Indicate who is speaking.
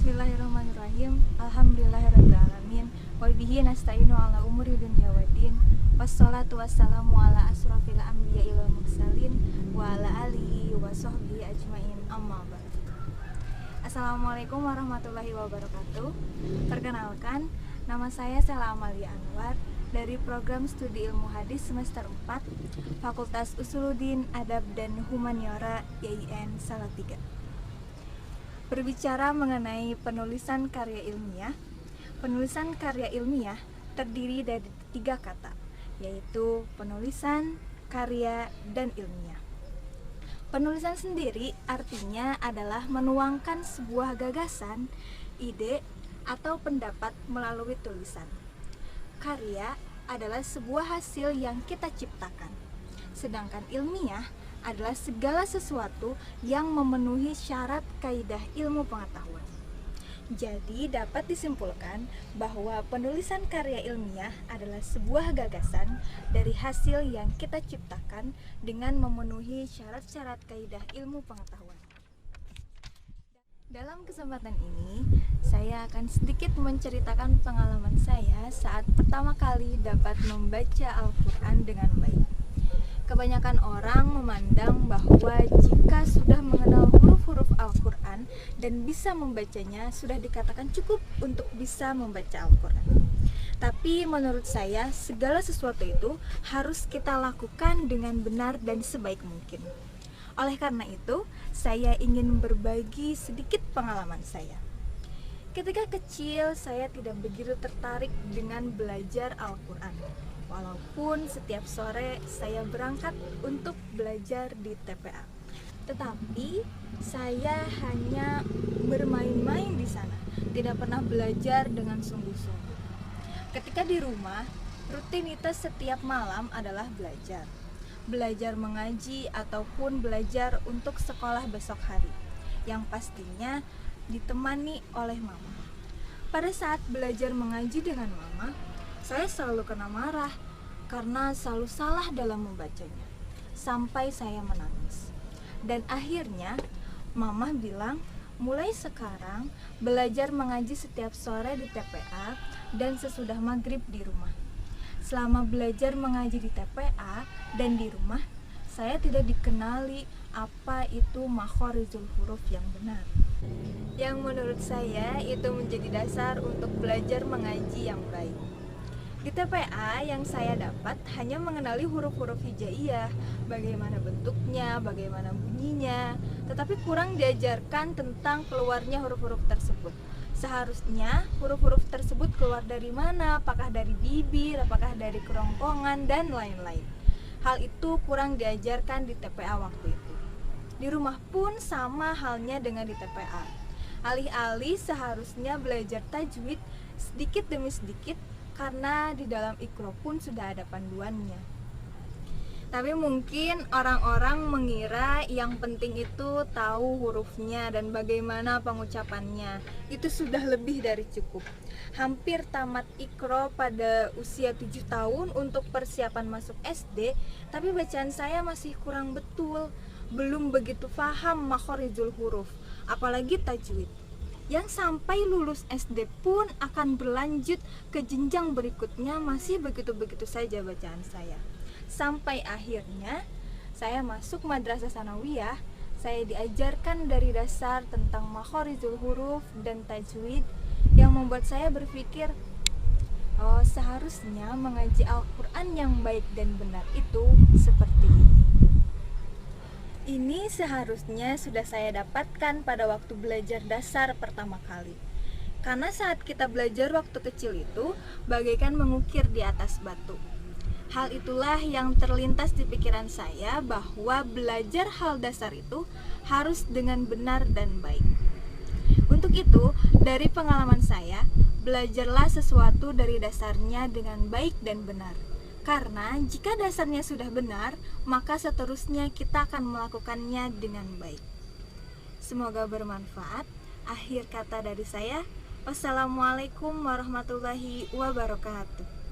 Speaker 1: Bismillahirrahmanirrahim. Alhamdulillahirrahmanirrahim. Wabihi nasta'inu ala umuri dunya waddin. Wassalatu wassalamu ala asrafil anbiya'i wal mursalin wa ala alihi wa sahbihi ajmain, amma ba'd. Assalamualaikum warahmatullahi wabarakatuh. Perkenalkan, nama saya Sela Amalia Anwar dari program studi ilmu hadis semester 4 Fakultas Usuluddin Adab dan Humaniora YIN Salatiga. Berbicara mengenai penulisan karya ilmiah, penulisan karya ilmiah terdiri dari 3 kata, yaitu penulisan, karya, dan ilmiah. Penulisan sendiri artinya adalah menuangkan sebuah gagasan, ide, atau pendapat melalui tulisan. Karya adalah sebuah hasil yang kita ciptakan, sedangkan ilmiah adalah segala sesuatu yang memenuhi syarat kaidah ilmu pengetahuan. Jadi dapat disimpulkan bahwa penulisan karya ilmiah adalah sebuah gagasan dari hasil yang kita ciptakan dengan memenuhi syarat-syarat kaidah ilmu pengetahuan. Dalam kesempatan ini, saya akan sedikit menceritakan pengalaman saya saat pertama kali dapat membaca Al-Quran dengan baik. Kebanyakan orang memandang bahwa jika sudah mengenal huruf-huruf Al-Quran dan bisa membacanya, sudah dikatakan cukup untuk bisa membaca Al-Quran. Tapi menurut saya, segala sesuatu itu harus kita lakukan dengan benar dan sebaik mungkin. Oleh karena itu, saya ingin berbagi sedikit pengalaman saya. Ketika kecil, saya tidak begitu tertarik dengan belajar Al-Quran. Walaupun setiap sore saya berangkat untuk belajar di TPA, tetapi saya hanya bermain-main di sana, tidak pernah belajar dengan sungguh-sungguh. Ketika di rumah, rutinitas setiap malam adalah belajar mengaji ataupun belajar untuk sekolah besok hari, yang pastinya ditemani oleh mama. Pada saat belajar mengaji dengan mama, saya selalu kena marah karena selalu salah dalam membacanya, sampai saya menangis. Dan akhirnya mama bilang, mulai sekarang belajar mengaji setiap sore di TPA dan sesudah maghrib di rumah. Selama belajar mengaji di TPA dan di rumah, saya tidak dikenali apa itu makhorijul huruf yang benar, yang menurut saya itu menjadi dasar untuk belajar mengaji yang baik. Di TPA yang saya dapat hanya mengenali huruf-huruf hijaiyah, bagaimana bentuknya, bagaimana bunyinya, tetapi kurang diajarkan tentang keluarnya huruf-huruf tersebut. Seharusnya huruf-huruf tersebut keluar dari mana, apakah dari bibir, apakah dari kerongkongan, dan lain-lain. Hal itu kurang diajarkan di TPA waktu itu. Di rumah pun sama halnya dengan di TPA. Alih-alih seharusnya belajar tajwid sedikit demi sedikit, karena di dalam Iqra pun sudah ada panduannya. Tapi mungkin orang-orang mengira yang penting itu tahu hurufnya dan bagaimana pengucapannya. Itu sudah lebih dari cukup. Hampir tamat Iqra pada usia 7 tahun untuk persiapan masuk SD, tapi bacaan saya masih kurang betul. Belum begitu paham makhorijul huruf, apalagi tajwid. Yang sampai lulus SD pun akan berlanjut ke jenjang berikutnya masih begitu-begitu saja bacaan saya. Sampai akhirnya saya masuk madrasah sanawiyah, saya diajarkan dari dasar tentang makhorijul huruf dan tajwid yang membuat saya berpikir, oh seharusnya mengaji Al-Quran yang baik dan benar itu seperti ini. Ini seharusnya sudah saya dapatkan pada waktu belajar dasar pertama kali. Karena saat kita belajar waktu kecil itu bagaikan mengukir di atas batu. Hal itulah yang terlintas di pikiran saya bahwa belajar hal dasar itu harus dengan benar dan baik. Untuk itu, dari pengalaman saya, belajarlah sesuatu dari dasarnya dengan baik dan benar. Karena jika dasarnya sudah benar, maka seterusnya kita akan melakukannya dengan baik. Semoga bermanfaat. Akhir kata dari saya, wassalamualaikum warahmatullahi wabarakatuh.